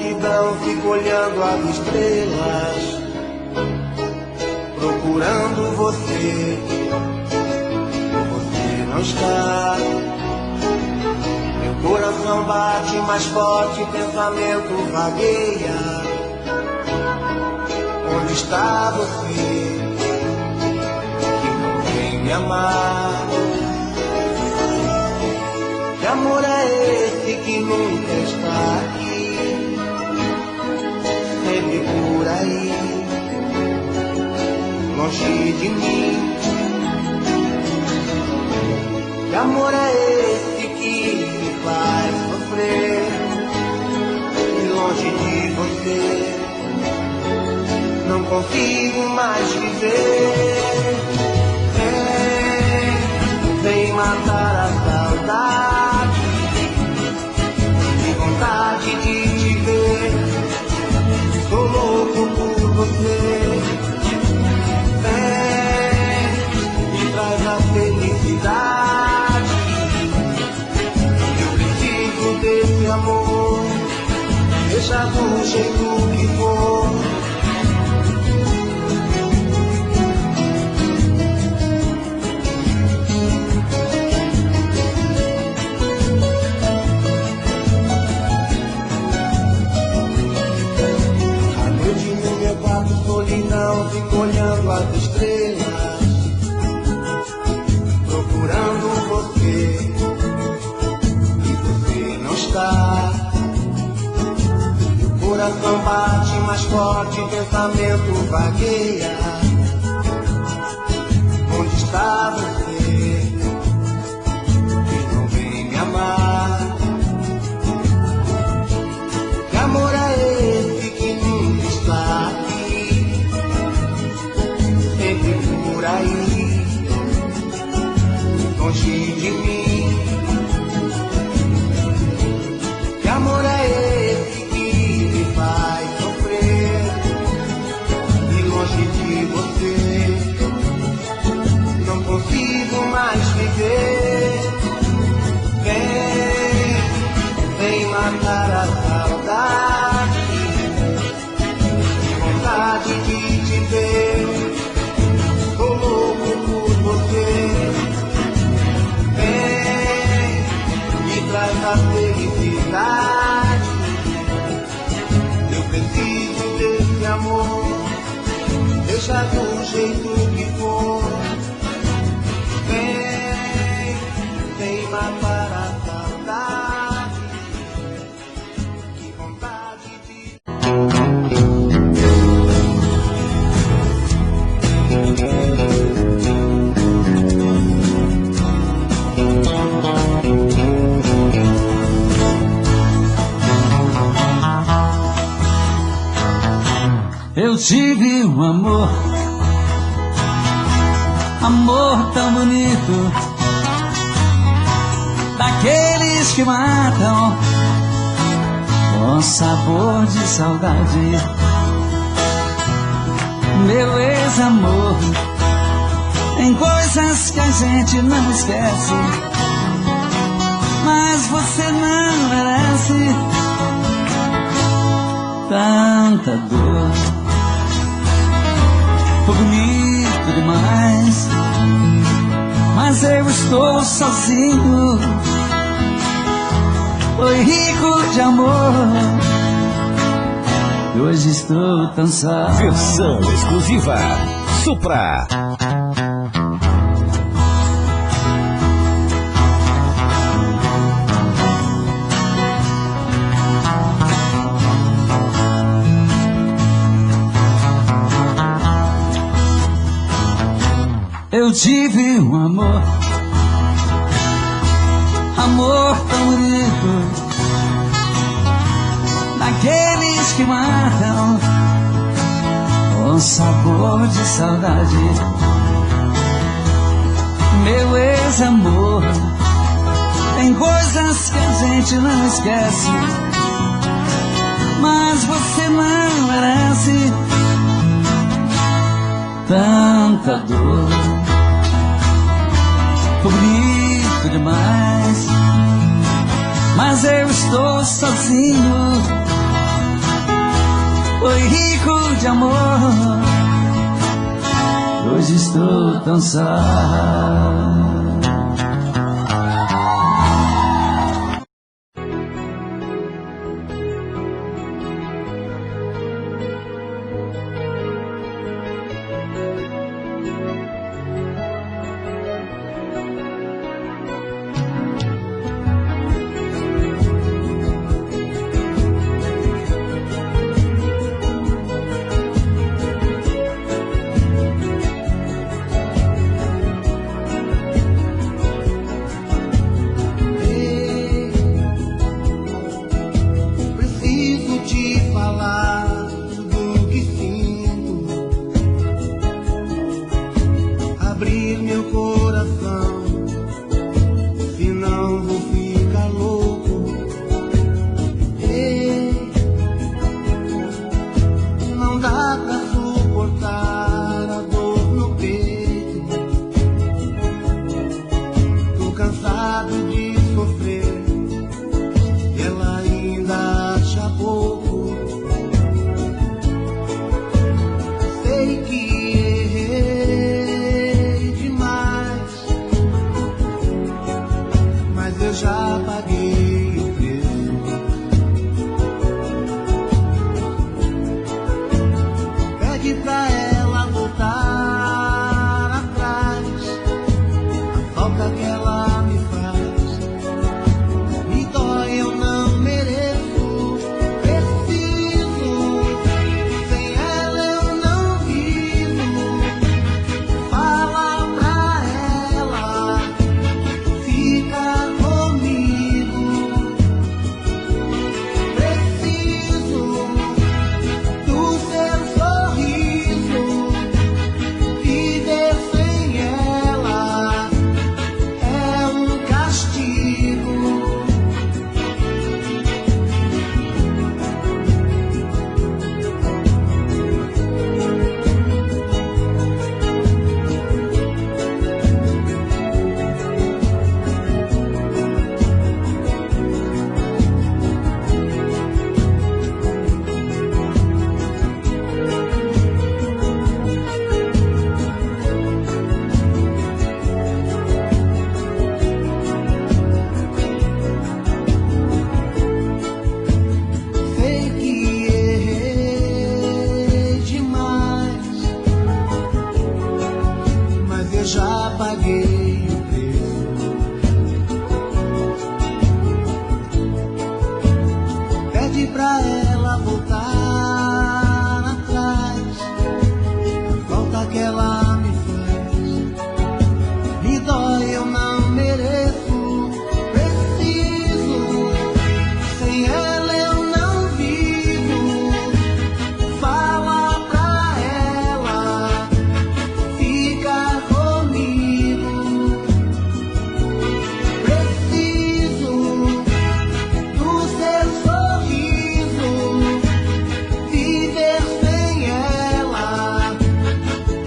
solidão, fico olhando as estrelas, procurando você. Você não está. Meu coração bate mais forte, pensamento vagueia. Onde está você, que não vem me amar? Que amor é esse que nunca está aqui, sempre por aí, longe de mim? Que amor é esse que me faz sofrer, e longe de você não consigo mais viver? Vem matar a saudade, que vontade de te ver, tô louco por você. Me traz a felicidade, eu preciso desse amor, deixa do jeito que for. Solidão, fico olhando as estrelas, procurando você, e você não está. Meu coração bate mais forte, pensamento vagueia. Onde está você, que não vem me amar? Que amor é esse que nunca está aqui, por aí, longe de mim? Que amor é esse que me faz sofrer, e longe de você não consigo mais viver? Vem matar a saudade, que vontade de te ver, tô louco por você. Me traz a felicidade, eu preciso desse amor, deixa do jeito que for. Vem matar a saudade, que vontade de... Eu tive um amor, amor tão bonito, daqueles que matam com sabor de saudade. Meu ex-amor, tem coisas que a gente não esquece, mas você não merece tanta dor. Foi bonito demais, mas eu estou sozinho. Foi rico de amor, e hoje estou tão só. Versão exclusiva Supra. Eu tive um amor, amor tão bonito, daqueles que matam com sabor de saudade. Meu ex-amor, tem coisas que a gente não esquece, mas você não merece tanta dor. Foi bonito demais, mas eu estou sozinho. foi rico de amor. Hoje estou tão só. Preciso te falar tudo que sinto, abrir meu coração, senão vou ficar louco. Ei, não dá pra suportar a dor no peito. Tô cansado de sofrer, ela ainda acha pouco. Sei que errei demais, mas eu já paguei o preço. Pede pra ela voltar atrás, a falta que ela me faz me dói, eu não mereço. Preciso, sem ela eu não vivo. Fala pra ela, fica comigo. Preciso do seu sorriso, viver sem ela é um castigo. Sei que errei demais, mas eu já paguei o preço. Pede pra ela voltar atrás, a falta que ela me faz me dói, eu não mereço. Preciso, sem ela eu não vivo. Fala pra ela, fica comigo. Preciso do seu sorriso, viver sem ela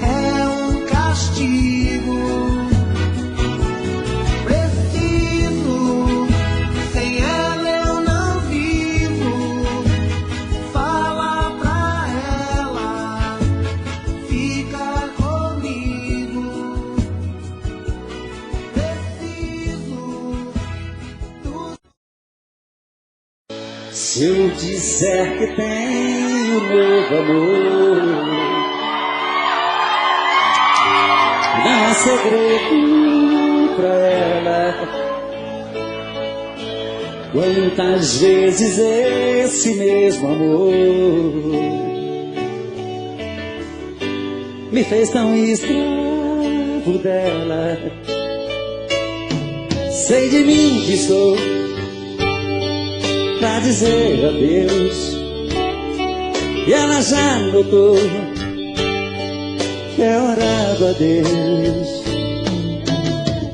é um castigo. Preciso, sem ela eu não vivo. Fala pra ela, fica comigo. Preciso do... Se eu disser que tenho novo amor, não é segredo pra ela. Quantas vezes esse mesmo amor me fez tão escravo dela. Sei de mim que estou pra dizer adeus, e ela já notou que é hora do adeus.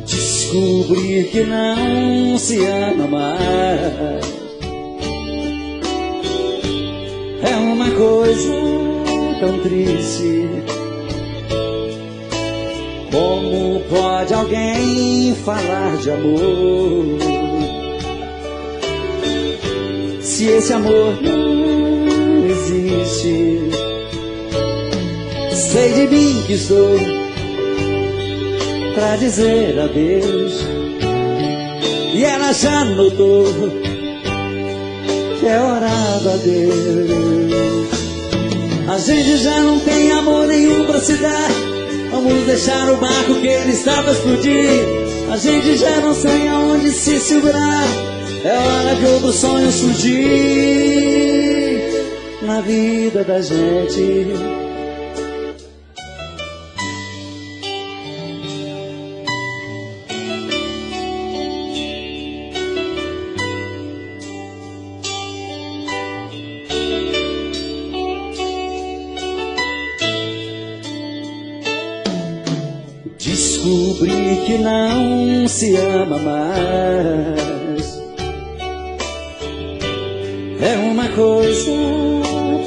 Descobrir que não se ama mais é uma coisa tão triste. Como pode alguém falar de amor se esse amor não existe? existe. Sei de mim que estou pra dizer adeus, e ela já notou que é hora do adeus. A gente já não tem amor nenhum pra se dar, vamos deixar o barco que ele está pra explodir. A gente já não sei aonde se segurar, é hora de outro sonho surgir na vida da gente. Descobri que não se ama mais, é uma coisa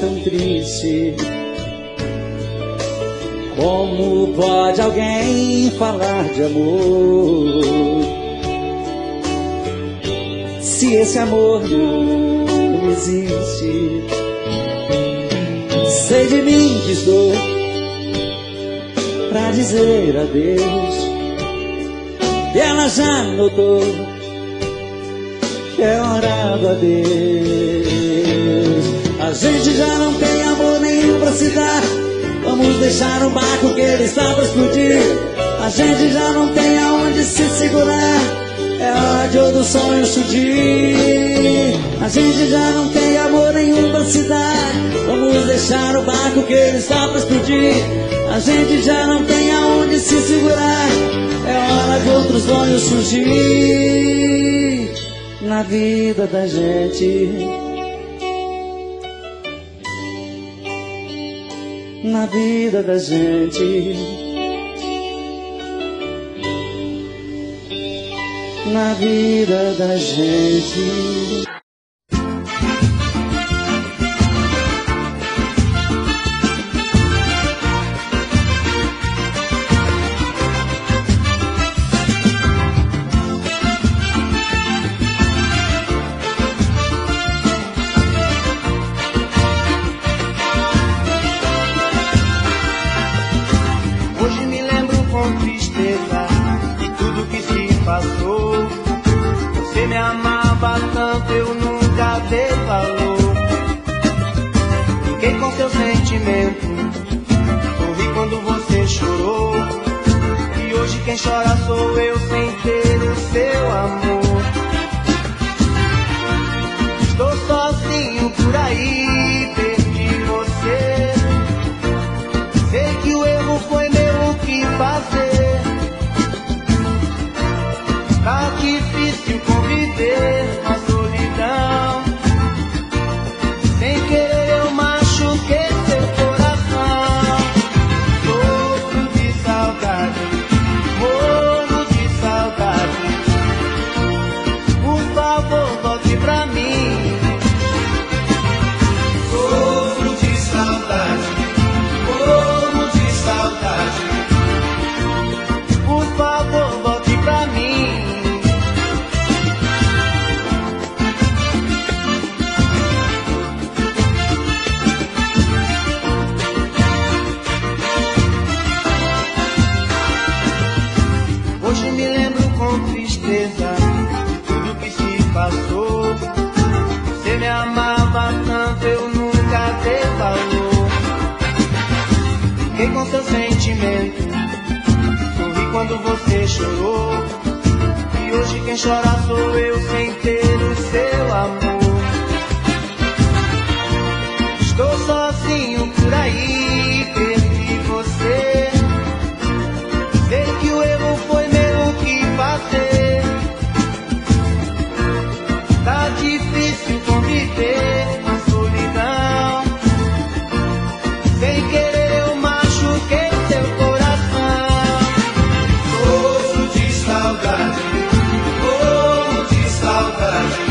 tão triste. Como pode alguém falar de amor se esse amor não existe? Sei de mim que estou pra dizer adeus, e ela já notou que é hora do adeus. A gente já não tem amor nenhum pra se dar, vamos deixar o barco que ele está pra explodir. A gente já não tem aonde se segurar, é hora de outro sonho surgir. A gente já não tem amor nenhum pra se dar, vamos deixar o barco que ele está pra explodir. A gente já não tem aonde se segurar, é hora de outro sonho surgir na vida da gente. Na vida da gente, na vida da gente. Você me amava tanto, eu nunca dei valor. Fiquei com seu sentimento, sorri quando você chorou. E hoje quem chora sou eu sem ter o seu amor. Estou sozinho por aí, perdi você. Sei que o erro foi meu, o que fazer? Tá difícil conviver com a solidão. Sem querer eu machuquei seu coração. Sofro de saudade, morro de saudade. Por favor, volte pra mim. Sofro de saudade, morro de saudade. Por favor, volte pra mim. Hoje me lembro com tristeza tudo que se passou. Você me amava tanto, eu nunca dei valor. Fiquei com seu sentimento, sorri quando você chorou. E hoje quem chora sou eu sem ter o seu amor. Estou sozinho por aí, perdi você. Sei que o erro foi meu, o que fazer? Tá difícil conviver com a solidão. Sem querer eu machuquei seu coração. Sofro de saudade, morro de saudade.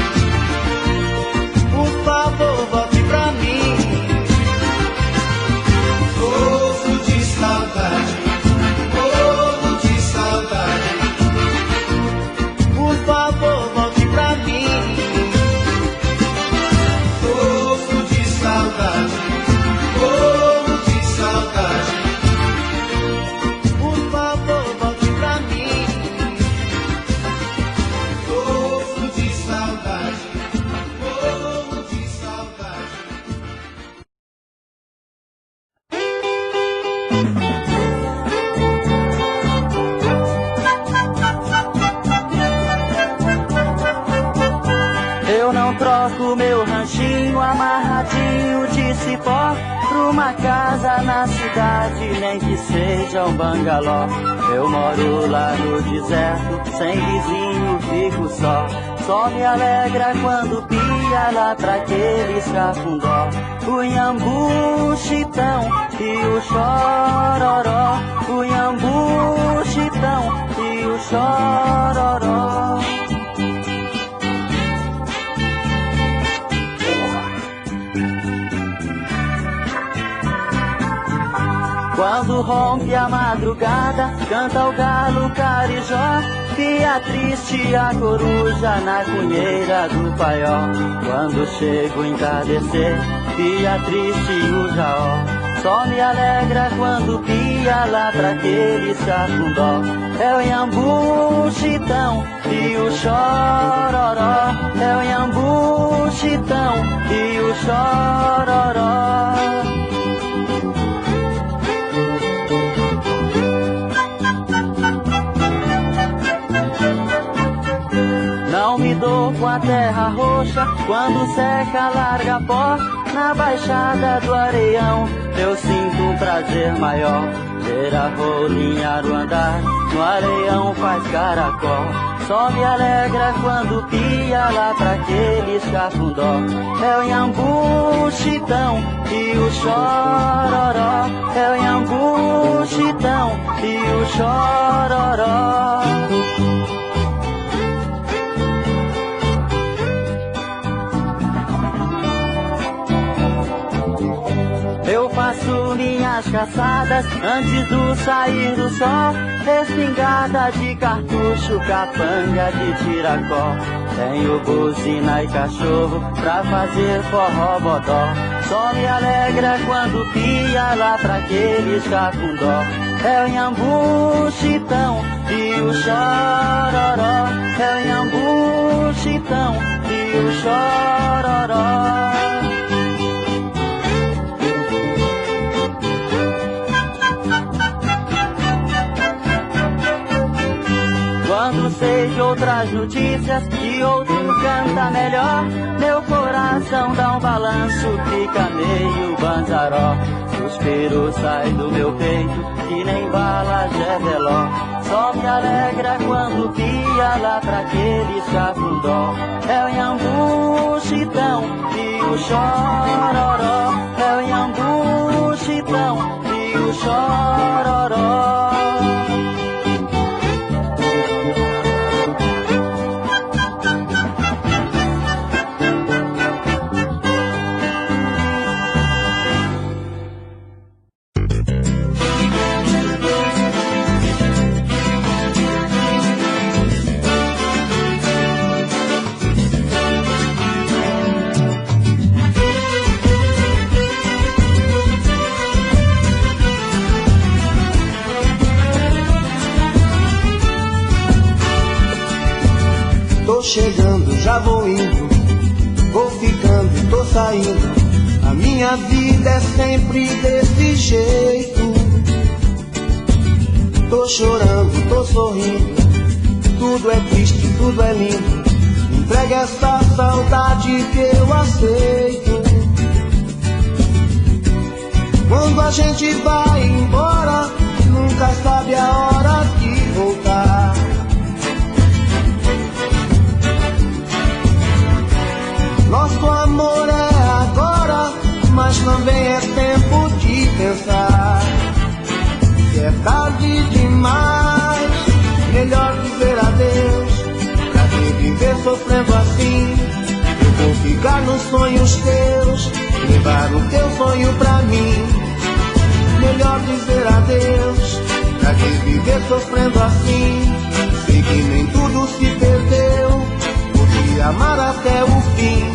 Eu não troco meu ranchinho amarradinho de cipó por uma casa na cidade, nem que seja um bangalô. Eu moro lá no deserto, sem vizinho, fico só. Só me alegra quando pia lá pra aquele cafundó. O Iambu, Chitão e o Chororó. O Iambu, Chitão e o Chororó. Quando rompe a madrugada, canta o galo carijó, pia triste a coruja na cunheira do paió. Quando chega o entardecer, pia triste o jaó. Só me alegra quando pia lá pra aquele cafundó. É o Iambu, Chitão e o Chororó. É o Iambu, Chitão e o Chororó. Não me dou com a terra roxa, quando seca larga pó. Na baixada do Areião eu sinto um prazer maior. Ver a rolinha no andar, no areião faz caracol. Só me alegra quando pia lá pra aquele cafundó. É o Iambu, Chitão e o Chororó. É o Iambu, Chitão e o Chororó. Eu faço minhas caçadas antes do sair do sol. Espingarda de cartucho, capanga de tiracó. Tenho buzina e cachorro pra fazer forró bodó. Só me alegra quando pia lá pra aquele cafundó. É o Iambu, Chitão e o Chororó. É o Iambu, Chitão e o Chororó. Quando sei de outras notícias que outro canta melhor, meu coração dá um balanço, fica meio banzaró. Suspiro sai do meu peito, que nem bala de veló. Só me alegra quando pia lá pra aquele cafundó. É o Iambu, Chitão e o Chororó. É o Iambu, Chitão e o Chororó. Tô chegando, já vou indo, vou ficando, tô saindo. A minha vida é sempre desse jeito. Tô chorando, tô sorrindo, tudo é triste, tudo é lindo. Entrega essa saudade que eu aceito. Quando a gente vai embora, nunca sabe a hora de voltar. Nosso amor é agora, mas também é tempo de pensar. Se é tarde demais, melhor dizer adeus. Pra que viver sofrendo assim? Eu vou ficar nos sonhos teus, levar o teu sonho pra mim. Melhor dizer adeus. Pra que viver sofrendo assim? Sei que nem tudo se perdeu, vou te amar até o fim.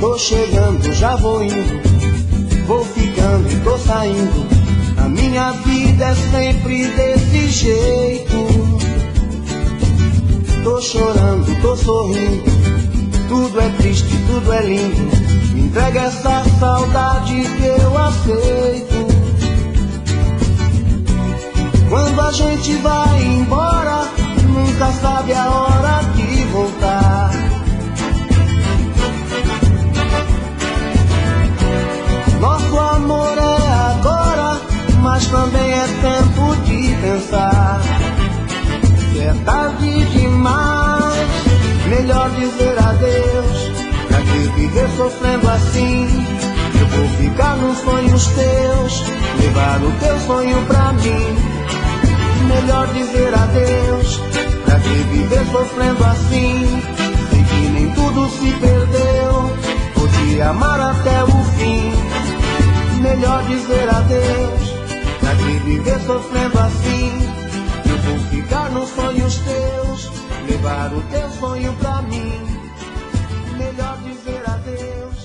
Tô chegando, já vou indo, vou ficando e tô saindo. A minha vida é sempre desse jeito. tô sorrindo, tudo é triste, tudo é lindo. Me entrega essa saudade que eu aceito. Quando a gente vai embora, nunca sabe a hora de voltar. Nosso amor é agora, mas também é tempo de pensar. Se é tarde demais, melhor dizer adeus. Pra que viver sofrendo assim? Eu vou ficar nos sonhos teus, levar o teu sonho pra mim. Melhor dizer adeus. Pra que viver sofrendo assim? Sei que nem tudo se perdeu, vou te amar até o fim. Melhor dizer adeus. Pra que viver sofrendo assim? Eu vou ficar nos sonhos teus, levar o teu sonho pra mim. Melhor dizer adeus.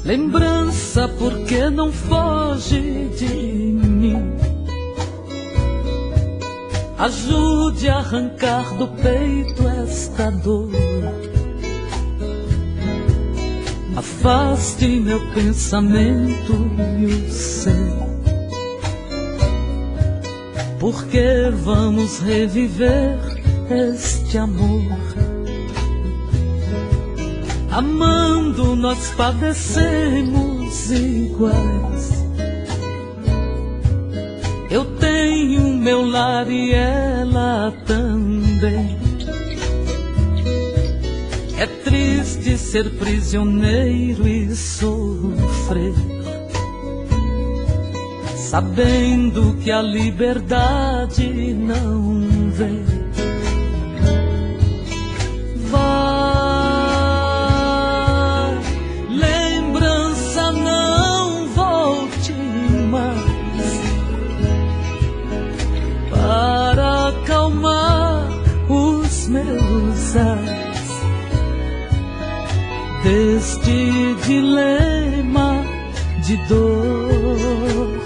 Lembrança, porque não foge de mim? Ajude a arrancar do peito esta dor. Afaste meu pensamento e o seu. Porque vamos reviver este amor. Amando nós padecemos iguais. Eu tenho meu lar e ela também. É triste ser prisioneiro e sofrer, sabendo que a liberdade não vem. Deste dilema de dor,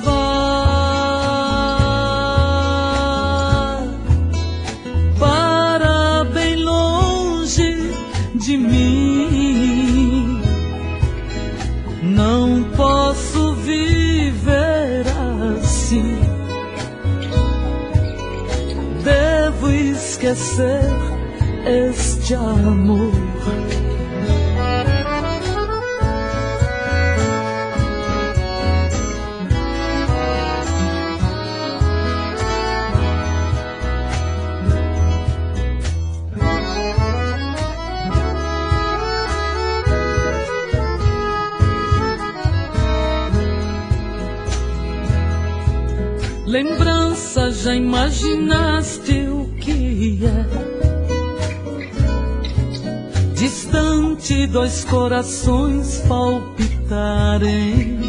vá para bem longe de mim. Não posso viver assim. Devo esquecer este amor. Lembrança, já imaginaste o que é? Distante, dois corações palpitarem,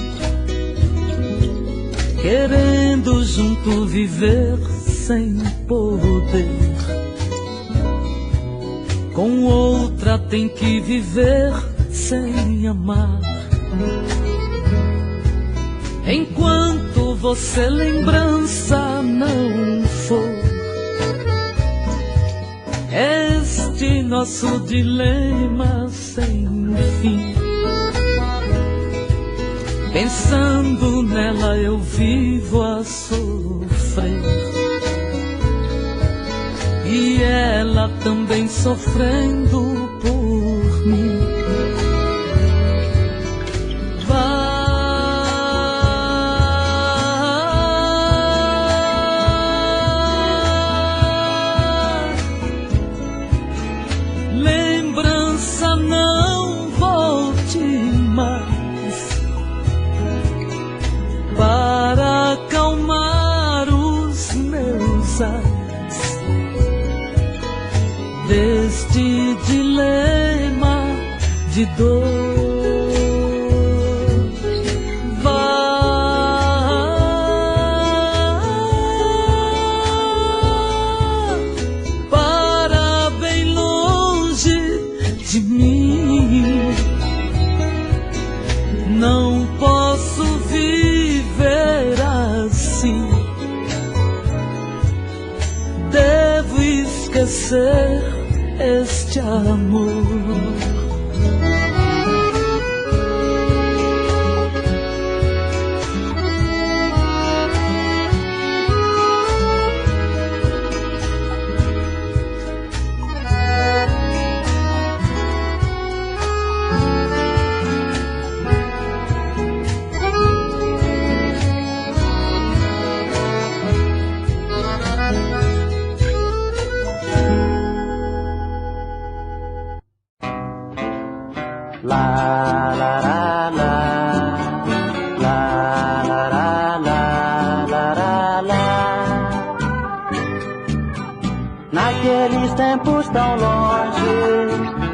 querendo junto viver sem poder. Com outra tem que viver sem amar. Enquanto você lembrança não for, este nosso dilema sem fim. Pensando nela eu vivo a sofrer, e ela também sofrendo por mim. Deste dilema de dor. Vá para bem longe de mim. Não posso viver assim. Devo esquecer este amor. Naqueles tempos tão longe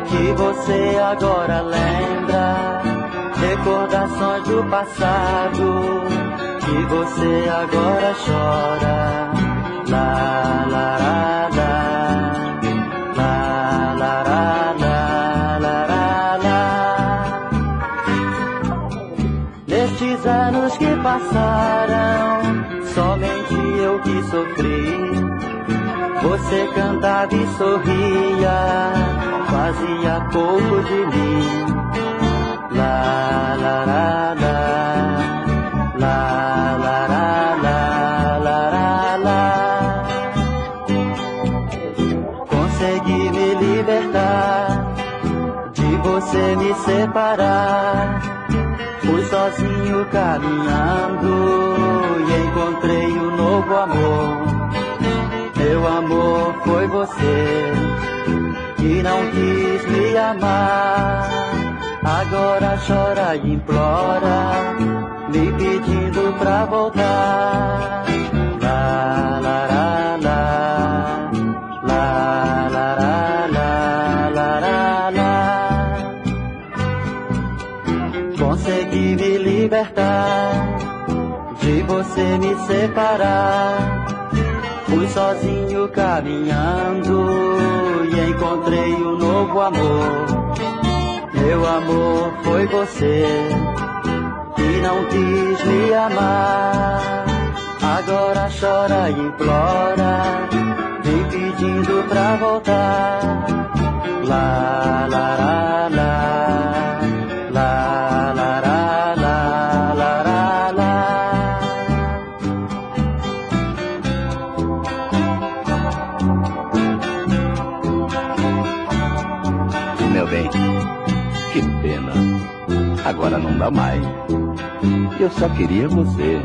que você agora lembra, recordações do passado que você agora chora. La la la la, la la la la, la la la. Nestes anos que passaram, somente eu que sofri. Você cantava e sorria, fazia pouco de mim. La la la la, la la la la, la la la. Consegui me libertar, de você me separar. Fui sozinho caminhando e encontrei um novo amor. Meu amor foi você, que não quis me amar. Agora chora e implora, me pedindo pra voltar. La la la la, la la la la, la la la. Consegui me libertar, de você me separar. Fui sozinho caminhando e encontrei um novo amor. Meu amor foi você, que não quis me amar. Agora chora e implora, me pedindo pra voltar. La la la la, la la la la, la la la. Meu bem, que pena, agora não dá mais. Eu só queria você,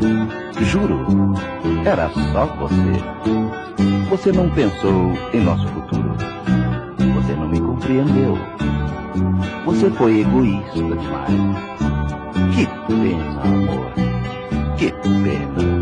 juro, era só você. Você não pensou em nosso futuro, você não me compreendeu. Você foi egoísta demais. Que pena, amor, que pena.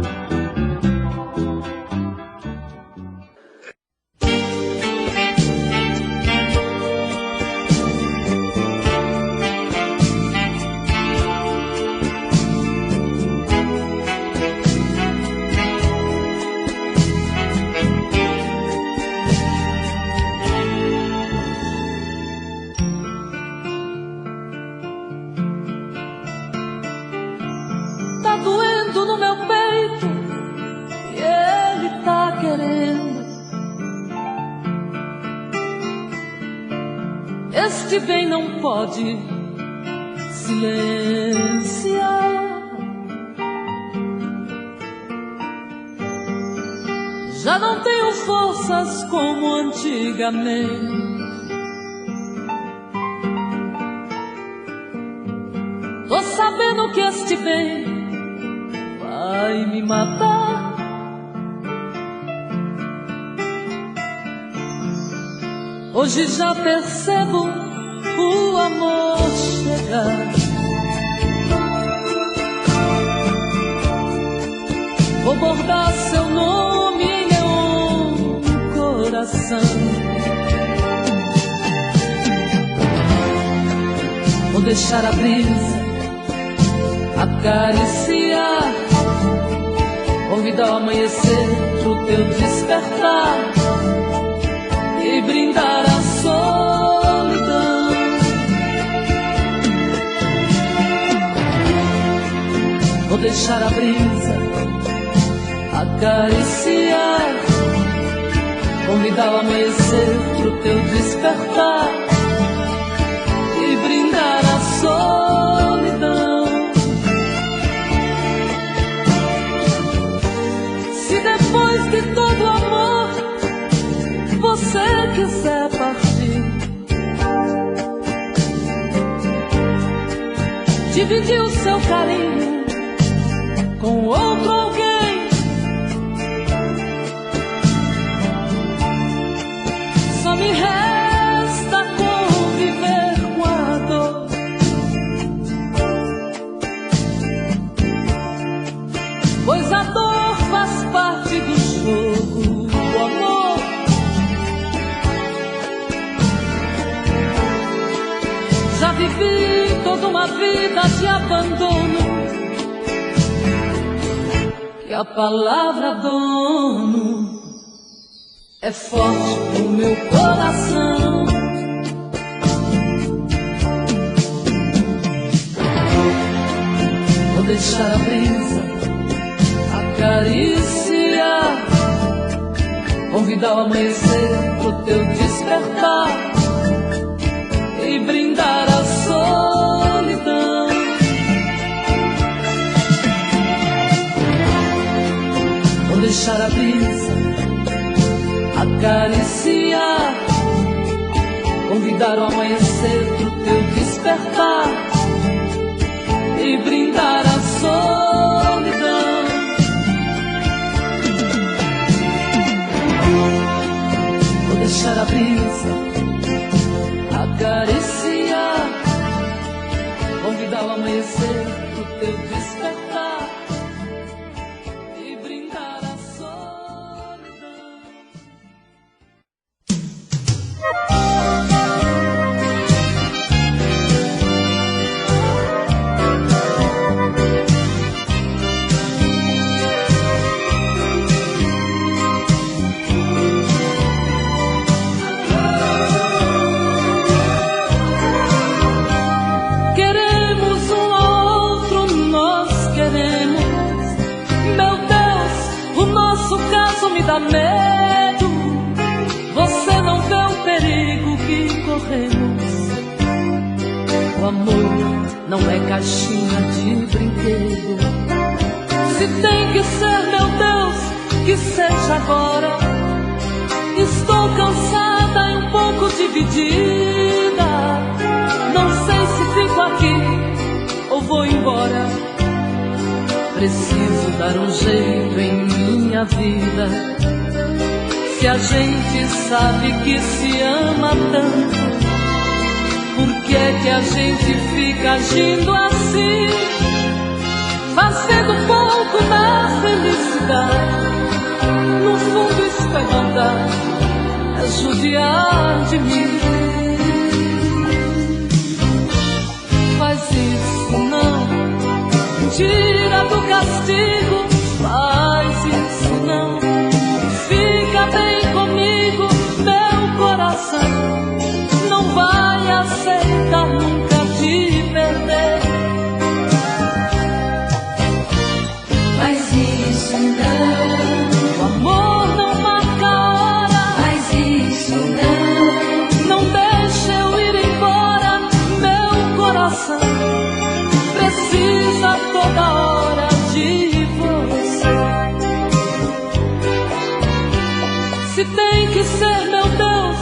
Este bem não pode silenciar. Já não tenho forças como antigamente. Tô sabendo que este bem vai me matar. Hoje já percebo o amor chegar. Vou bordar seu nome em meu coração. deixar a brisa acariciar, convidar o amanhecer pro teu despertar e brindar a solidão. Vou deixar a brisa acariciar, convidar o amanhecer pro teu despertar e brindar a solidão. Se depois de todo o amor você quiser partir, dividir o seu carinho com outro alguém, só me resta conviver com a dor. Pois a dor faz parte do jogo do amor. Já vivi toda uma vida de abandono, e a palavra dono é forte no meu coração. Vou deixar a brisa acariciar, convidar o amanhecer pro teu despertar e brindar a solidão. Vou deixar a brisa acariciar, convidar o amanhecer pro teu despertar e brindar a solidão. Vou deixar a brisa acariciar, convidar o amanhecer pro teu despertar e brindar a solidão. Me dá medo, você não vê o perigo que corremos. O amor não é caixinha de brinquedo. Se tem que ser, meu Deus, que seja agora. Estou cansada e um pouco dividida. Não sei se fico aqui ou vou embora. Preciso dar um jeito em minha vida. Se a gente sabe que se ama tanto, por que é que a gente fica agindo assim? Fazendo pouco na felicidade. No fundo isso é maldade, é judiar de mim. Faz isso não, tira do castigo, faz isso não. Fica bem comigo, meu coração não vai aceitar nunca te perder. Faz isso não, O amor não marca a hora. faz isso não, Não deixa eu ir embora, meu coração precisa toda hora de você. Se tem que ser, meu Deus,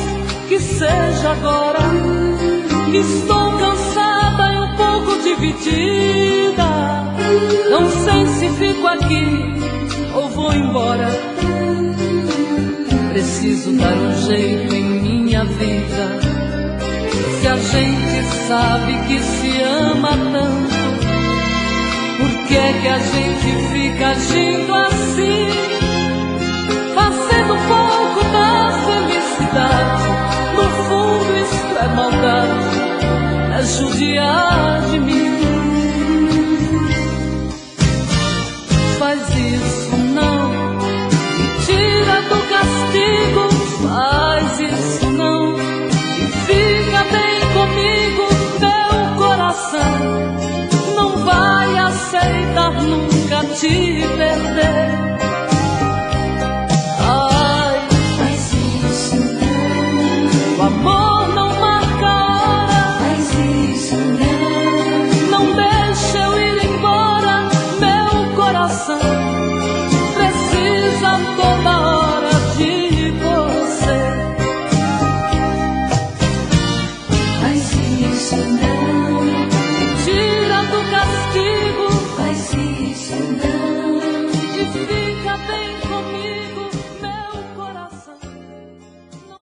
que seja agora. Estou cansada e um pouco dividida. Não sei se fico aqui ou vou embora. Preciso dar um jeito em minha vida. Se a gente sabe que se ama tanto, por que é que a gente fica agindo assim? Fazendo pouco da felicidade.